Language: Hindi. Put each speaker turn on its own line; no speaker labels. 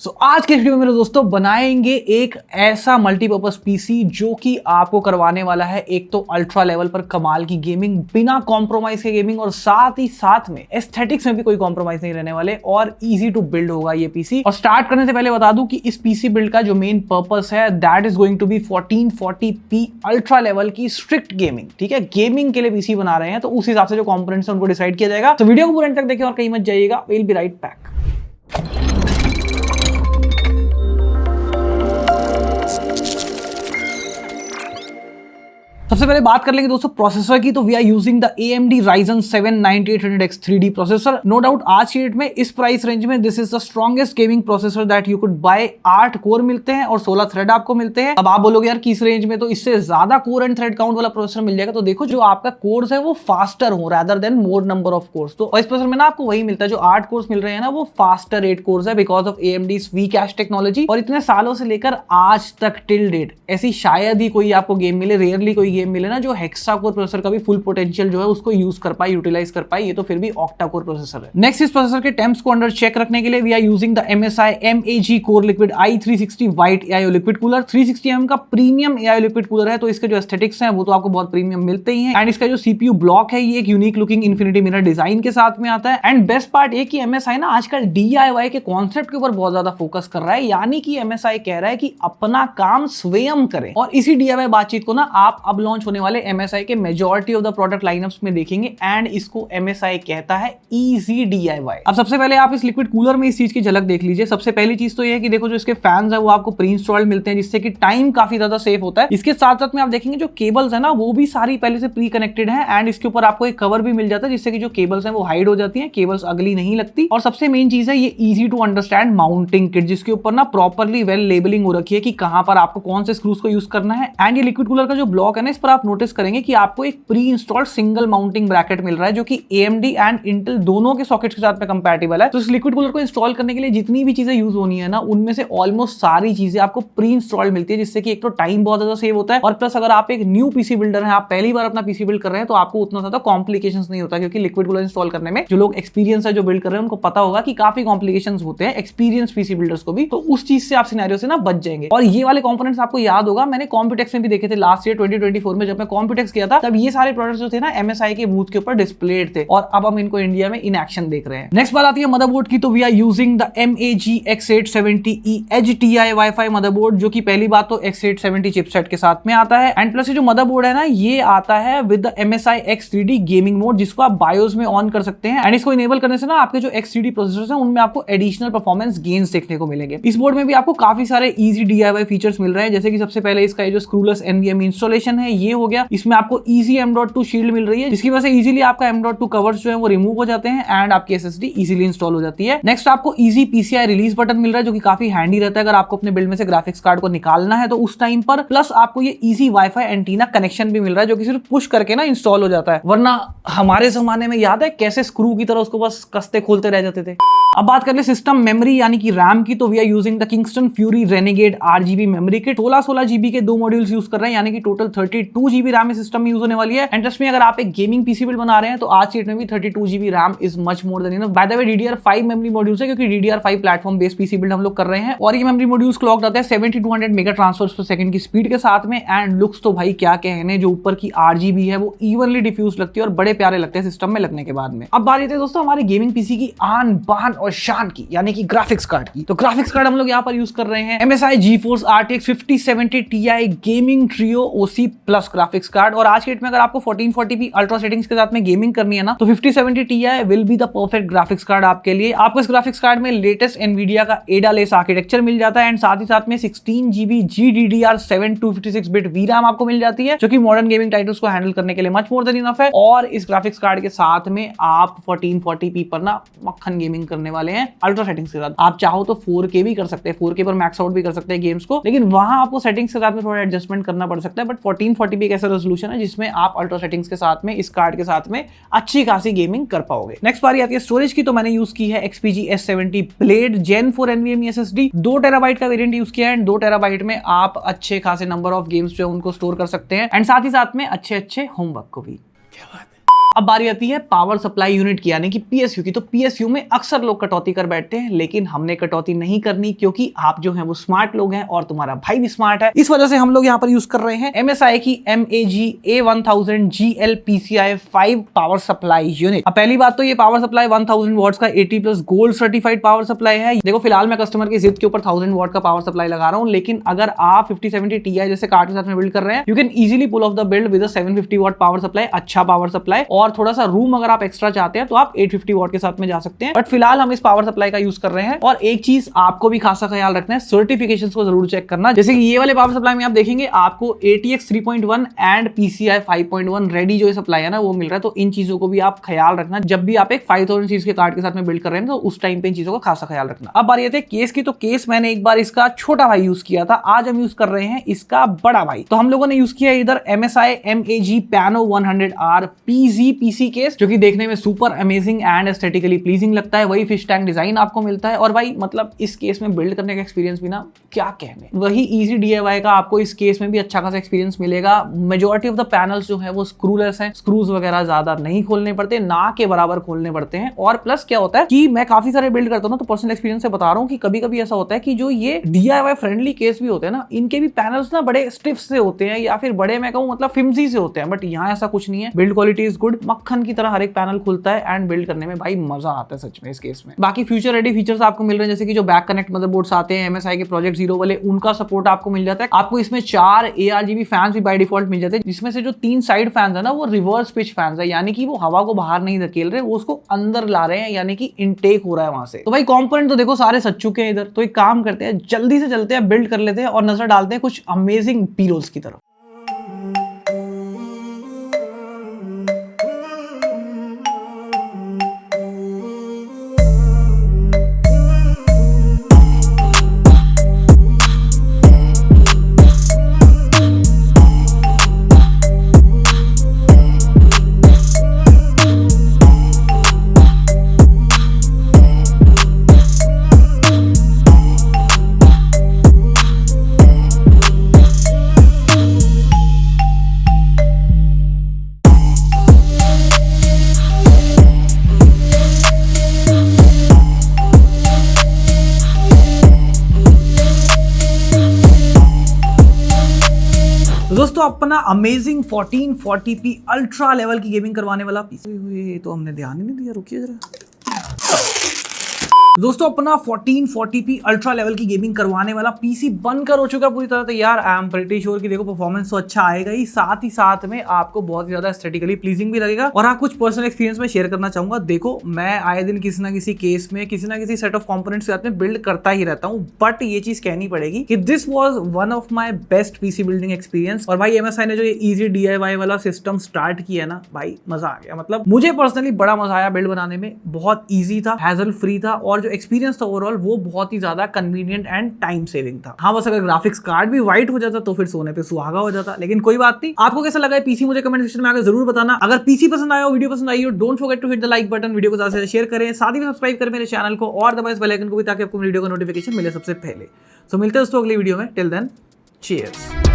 आज के वीडियो में मेरे दोस्तों बनाएंगे एक ऐसा मल्टीपर्पज पीसी जो कि आपको करवाने वाला है एक तो अल्ट्रा लेवल पर कमाल की गेमिंग, बिना कॉम्प्रोमाइज के गेमिंग, और साथ ही साथ में एस्थेटिक्स में भी कोई कॉम्प्रोमाइज नहीं रहने वाले, और इजी टू बिल्ड होगा ये पीसी। और स्टार्ट करने से पहले बता दूं कि इस पीसी बिल्ड का जो मेन पर्पस है that is going to be 1440p ultra level की स्ट्रिक्ट गेमिंग। ठीक है, गेमिंग के लिए पीसी बना रहे हैं तो उस हिसाब से जो कॉम्पोनेंट्स हैं उनको डिसाइड किया जाएगा। तो वीडियो को पूरा एंड तक देखें और कहीं मत जाइएगा। Will be right back. सबसे पहले बात कर लेंगे दोस्तों प्रोसेसर की। तो we are using the AMD Ryzen 7 9800X 3D processor. No doubt आज की डेट में इस प्राइस रेंज में this is the strongest gaming processor that you could buy. 8 core मिलते हैं और 16 थ्रेड आपको मिलते हैं। अब आप बोलोगे यार किस रेंज में, तो इससे ज्यादा कोर एंड थ्रेड काउंट वाला प्रोसेसर मिल जाएगा। तो देखो जो आपका कोर्स है वो फास्टर हो rather than more number of course. तो इस प्रोसेसर में ना आपको वही मिलता है, जो 8 कोर्स मिल रहे हैं ना वो फास्टर 8 कोर्स है because of AMD's V-Cache technology. और इतने सालों से लेकर आज तक टिल डेट ऐसी शायद ही कोई आपको गेम मिले, रेयरली कोई गेम मिले ना जो हेक्सा कोर प्रोसेसर का भी फुल पोटेंशियल जो है उसको यूज कर पाए, यूटिलाइज कर पाए। ये तो फिर भी ऑक्टा कोर प्रोसेसर है। नेक्स्ट इस प्रोसेसर के टेम्प्स को अंडर चेक रखने के लिए we are using the MSI MAG core liquid i360 white AIO liquid cooler. 360 mm का प्रीमियम AIO लिक्विड कूलर है, तो इसके जो एस्थेटिक्स हैं वो तो आपको बहुत प्रीमियम मिलते ही हैं। एंड इसका जो CPU ब्लॉक है ये एक unique looking infinity mirror design के साथ में आता है। एंड बेस्ट पार्ट ये कि MSI ना आजकल DIY के कॉन्सेप्ट के ऊपर बहुत ज्यादा फोकस कर रहा है, यानी कि MSI कह रहा है कि अपना काम स्वयं करें। और इसी DIY बातचीत को ना आप अब लॉन्च होने वाले MSI के majority of the product line-ups में देखेंगे। एंड इसको MSI कहता है इजी DIY। अब सबसे पहले आप इस लिक्विड कूलर में इस चीज की झलक देख लीजिए। सबसे पहली चीज तो ये है कि देखो जो इसके फैंस है वो आपको प्री इंस्टॉल्ड मिलते हैं, जिससे कि टाइम काफी ज्यादा सेफ होता है। इसके साथ साथ में आप देखेंगे जो केबल्स है ना वो भी सारी पहले से प्री कनेक्टेड है। एंड इसके ऊपर आपको एक कवर भी मिल जाता है जिससे कि जो केबल्स है वो हाइड हो जाती है, केबल्स अगली नहीं लगती। और सबसे मेन चीज है ये easy to understand mounting kit, जिसके ऊपर ना प्रॉपरली वेल लेबलिंग हो रखी है कि कहां पर आपको कौन से स्क्रूज को यूज करना है। एंड ये लिक्विड कूलर का जो ब्लॉक है ना इस पर आप नोटिस करेंगे कि आपको एक preinstalled single mounting bracket मिल रहा है जो कि AMD एंड Intel दोनों के सॉकेट्स के साथ में कंपैटिबल है। तो इस लिक्विड कूलर को इंस्टॉल करने के लिए जितनी भी चीजें यूज होनी है ना उनमें से ऑलमोस्ट सारी चीजें आपको प्री इंस्टॉल्ड मिलती है, जिससे कि एक तो टाइम बहुत ज्यादा सेव होता है, और प्लस अगर आप एक न्यू पीसी बिल्डर हैं, आप पहली बार अपना पीसी बिल्ड कर रहे हैं, तो आपको उतना ज्यादा कॉम्प्लिकेशंस नहीं होता, क्योंकि लिक्विड कूलर इंस्टॉल करने में जो लोग एक्सपीरियंस है जो बिल्ड कर रहे हैं उनको पता होगा कि काफी कॉम्प्लिकेशंस होते हैं एक्सपीरियंस पीसी बिल्डर्स को भी। तो उस चीज से आप सिनेरियो से ना बच जाएंगे। और ये वाले कंपोनेंट्स आपको याद होगा मैंने कॉम्प्यूटेक्स में भी देखे थे लास्ट ईयर 2024 में, जब मैं कॉम्प्यूटेक्स किया था तब ये सारे प्रोडक्ट्स जो थे ना MSI के बूथ के ऊपर डिस्प्लेड थे, और अब हम इनको इंडिया में इन एक्शन देख रहे हैं। नेक्स्ट बात आती है मदरबोर्ड की। तो we are using the MAG X870E Edge TI Wi-Fi motherboard, जो कि पहली बात तो X870 चिपसेट के साथ में आता है। एंड प्लस ये जो मदरबोर्ड है ना ये आता है with the MSI X3D gaming mode, जिसको आप बायोस में ऑन कर सकते हैं। एंड इसको इनेबल करने से ना आपके जो X3D प्रोसेसर्स हैं उनमें आपको एडिशनल परफॉर्मेंस गेन्स देखने को मिलेंगे। इस बोर्ड में भी आपको काफी सारे इजी DIY फीचर्स मिल रहे हैं, जैसे कि सबसे पहले इसका ये जो स्क्रूलेस NVMe इंस्टॉलेशन है ये हो गया। इसमें आपको इजी M.2 शील्ड मिल रही है, जिसकी वजह से इजीली आपका M.2 कवर्स जो है वो रिमूव हो जाते हैं एंड आपकी SSD इजीली इंस्टॉल हो जाती है। नेक्स्ट आपको इजी PCI रिलीज बटन मिल रहा है, जो कि काफी हैंडी रहता है अगर आपको अपने बिल्ड में से ग्राफिक्स कार्ड को निकालना है तो उस टाइम पर। प्लस आपको ये इजी वाईफाई एंटीना कनेक्शन भी मिल रहा है, जो कि सिर्फ पुश करके ना इंस्टॉल हो जाता है, वरना हमारे जमाने में याद है कैसे स्क्रू की तरह उसको बस कसते खोलते रह जाते थे। अब बात कर ले सिस्टम मेमोरी यानी कि रैम की। तो we are using the Kingston Fury Renegade RGB memory kit. 16 GB के 2 मॉड्यूल्स यूज कर रहे हैं, यानी कि टोटल 32 GB रैम इस सिस्टम में यूज होने वाली है। एंड ट्रस्ट मी अगर आप एक गेमिंग पीसी बिल्ड बना रहे हैं तो आज की डेट में भी 32 GB RAM is much more than enough. By the way DDR5 memory modules है, क्योंकि DDR5 platform based PC build हम लोग कर रहे हैं, और ये मेमोरी मॉड्यूल्स क्लॉक्ड आते हैं 7200 मेगा ट्रांसफर्स पर सेकंड की स्पीड के साथ में। एंड लुक्स तो भाई क्या कहने, जो ऊपर की RGB है वो इवनली डिफ्यूज लगती है और बड़े प्यारे लगते हैं सिस्टम में लगने के बाद में। अब बात आती है दोस्तों हमारे गेमिंग पीसी की आन बान और शान की, यानी कि ग्राफिक्स कार्ड की। तो ग्राफिक्स कार्ड हम लोग यहाँ पर यूज कर रहे हैं MSI GeForce RTX 5070 Ti gaming trio OC plus graphics card. और आज के डेट में अगर आपको 1440p अल्ट्रा सेटिंग्स के साथ में गेमिंग करनी है ना तो 5070 Ti will be the perfect graphics card आपके लिए। आपको इस ग्राफिक्स कार्ड में लेटेस्ट Nvidia का ADA-less आर्किटेक्चर मिल जाता है, एंड साथ ही साथ में 16 GB GDDR7 256 बिट VRAM आपको मिल जाती है, जो कि मॉडर्न गेमिंग टाइटल्स को हैंडल करने के लिए मच मोर देन इनफ है। और इस ग्राफिक्स कार्ड के साथ में आप 1440p पर ना मक्खन गेमिंग करने वाले हैं अल्ट्रा सेटिंग्स के साथ। आप चाहो तो 4K भी कर सकते हैं, 4K पर मैक्स आउट भी कर सकते हैं गेम्स को, लेकिन वहां आपको सेटिंग्स के साथ में थोड़ा एडजस्टमेंट करना पड़ सकता है। बट 1440p एक ऐसा रेजोल्यूशन है जिसमें आप अल्ट्रा सेटिंग्स के साथ में इस कार्ड के साथ में अच्छी खासी गेमिंग कर पाओगे। नेक्स्ट बारी आती है स्टोरेज की। तो मैंने यूज की है XPG S70 Blade Gen 4 NVMe SSD। 2 TB का वेरिएंट यूज किया है, एंड 2 TB में आप अच्छे खासे नंबर ऑफ गेम्स जो है उनको स्टोर कर सकते हैं, एंड साथ ही साथ में अच्छे होमवर्क को भी। क्या बात है। अब बारी आती है पावर सप्लाई यूनिट की, यानी कि पीएसयू की। तो पीएसयू में अक्सर लोग कटौती कर बैठते हैं, लेकिन हमने कटौती नहीं करनी, क्योंकि आप जो हैं वो स्मार्ट लोग हैं और तुम्हारा भाई भी स्मार्ट है। इस वजह से हम लोग यहाँ पर यूज कर रहे हैं MSI की MAG A1000 GL PCI 5 power supply unit. अब पहली बात तो ये पावर सप्लाई 1000 वॉट्स का 80+ गोल्ड सर्टिफाइड पावर सप्लाई है। देखो फिलहाल मैं कस्टमर की जिद के ऊपर 1000 वॉट का पावर सप्लाई लगा रहा हूँ, लेकिन अगर आप 5070 Ti जैसे कार्ड के साथ में बिल्ड कर रहे हैं, you can easily pull off the build with 750 watt power supply, अच्छा पावर सप्लाई। और थोड़ा सा रूम अगर आप एक्स्ट्रा चाहते हैं तो आप 850 वॉट के साथ में जा सकते हैं, बट फिलहाल हम इस पावर सप्लाई का यूज कर रहे हैं। और एक चीज आपको भी खासा ख्याल रखना है, सर्टिफिकेशंस को जरूर चेक करना। जैसे कि ये वाले पावर सप्लाई में आप देखेंगे आपको ATX 3.1 एंड PCI 5.1 रेडी जो ये सप्लाई है ना वो मिल रहा है। तो इन चीजों को भी आप ख्याल रखना जब भी आप एक 5000 सीरीज के कार्ड के साथ में बिल्ड कर रहे हैं, तो उस टाइम पे इन चीजों का खासा ख्याल रखना। अब बात ये थे केस की। तो केस मैंने एक बार इसका छोटा भाई यूज किया था, आज हम यूज कर रहे हैं इसका बड़ा भाई। तो हम लोगों ने यूज किया इधर MSI MAG Pano 100R PZ PC case, जो कि देखने में super amazing and aesthetically pleasing लगता है। वही फिश टैंक डिजाइन आपको मिलता है, और भाई मतलब इस केस में बिल्ड करने का एक्सपीरियंस भी ना क्या कहने, वही इजी DIY का आपको इस केस में भी अच्छा खासा एक्सपीरियंस मिलेगा। मेजॉरिटी ऑफ द पैनल्स जो है वो स्क्रूलेस हैं, स्क्रूज वगैरह ज्यादा नहीं खोलने पड़ते, ना के बराबर खोलने पड़ते हैं। और प्लस क्या होता है कि मैं काफी सारे बिल्ड करता हूँ ना, तो पर्सनल एक्सपीरियंस से बता रहा हूँ कि कभी कभी ऐसा होता है कि जो ये DIY फ्रेंडली केस भी होते हैं ना, इनके भी पैनल्स ना बड़े स्टिफ से होते हैं, या फिर बड़े मैं कहूँ मतलब फिम्सी से होते हैं। बट यहाँ ऐसा कुछ नहीं है, बिल्ड क्वालिटी इज गुड, मक्खन की तरह हर एक पैनल खुलता है एंड बिल्ड करने में भाई मजा आता है सच में इस केस में। बाकी फ्यूचर रेडी फीचर्स आपको मिल रहे हैं, जैसे कि जो बैक कनेक्ट मदरबोर्ड्स आते हैं MSI के प्रोजेक्ट 0 वाले, उनका सपोर्ट आपको मिल जाता है। आपको इसमें 4 ARGB फैंस भी बाय डिफॉल्ट मिल जाते हैं, जिसमें से जो 3 साइड फैंस है ना वो रिवर्स पिच फैंस है, यानी कि वो हवा को बाहर नहीं धकेल रहे, वो उसको अंदर ला रहे हैं, यानी कि इनटेक हो रहा है वहां से। तो भाई कंपोनेंट तो देखो सारे सज चुके हैं इधर। तो एक काम करते हैं, जल्दी से चलते हैं, बिल्ड कर लेते हैं और नजर डालते हैं कुछ अमेजिंग पीरोल्स की तरफ। दोस्तों अपना अमेजिंग 1440p अल्ट्रा लेवल की गेमिंग करवाने वाला पीसी, तो हमने ध्यान ही नहीं दिया, रुकिए जरा। दोस्तों अपना 1440p अल्ट्रा लेवल की गेमिंग करवाने वाला पीसी बनकर हो चुका पूरी तरह तैयार। आई एम प्रीटी श्योर कि देखो परफॉर्मेंस तो अच्छा आएगा ही, साथ ही साथ में आपको बहुत ही ज्यादा एस्थेटिकली प्लीजिंग भी लगेगा। और हाँ, कुछ पर्सनल एक्सपीरियंस में शेयर करना चाहूंगा। देखो मैं आए दिन किसी ना किसी केस में किसी ना किसी सेट ऑफ कंपोनेंट्स के साथ में बिल्ड करता ही रहता हूँ, बट ये चीज कहनी पड़ेगी कि this was one of my best PC building experience. और भाई MSI ने जो ये इजी DIY वाला सिस्टम स्टार्ट किया ना, भाई मजा आ गया। मतलब मुझे पर्सनली बड़ा मजा आया बिल्ड बनाने में, बहुत ईजी था, हैजल फ्री था, और जो एक्सपीरियंस था ओवरऑल वो बहुत ही ज्यादा कन्वीनियंट एंड टाइम सेविंग था। हाँ, बस अगर ग्राफिक्स कार्ड भी व्हाइट हो जाता तो फिर सोने पे सुहागा हो जाता, लेकिन कोई बात नहीं। आपको कैसा लगा पीसी मुझे कमेंट सेक्शन में आकर जरूर बताना। अगर पीसी पसंद आया हो, वीडियो पसंद आई हो, don't forget to hit the like button, video को ज्यादा से शेयर करें, साथ ही में सब्सक्राइब करें मेरे चैनल को और दबाएं इस बेल आइकन को भी, ताकि आपको वीडियो का नोटिफिकेशन मिले सबसे पहले। सो मिलते हैं दोस्तों अगली वीडियो में। Till then, cheers.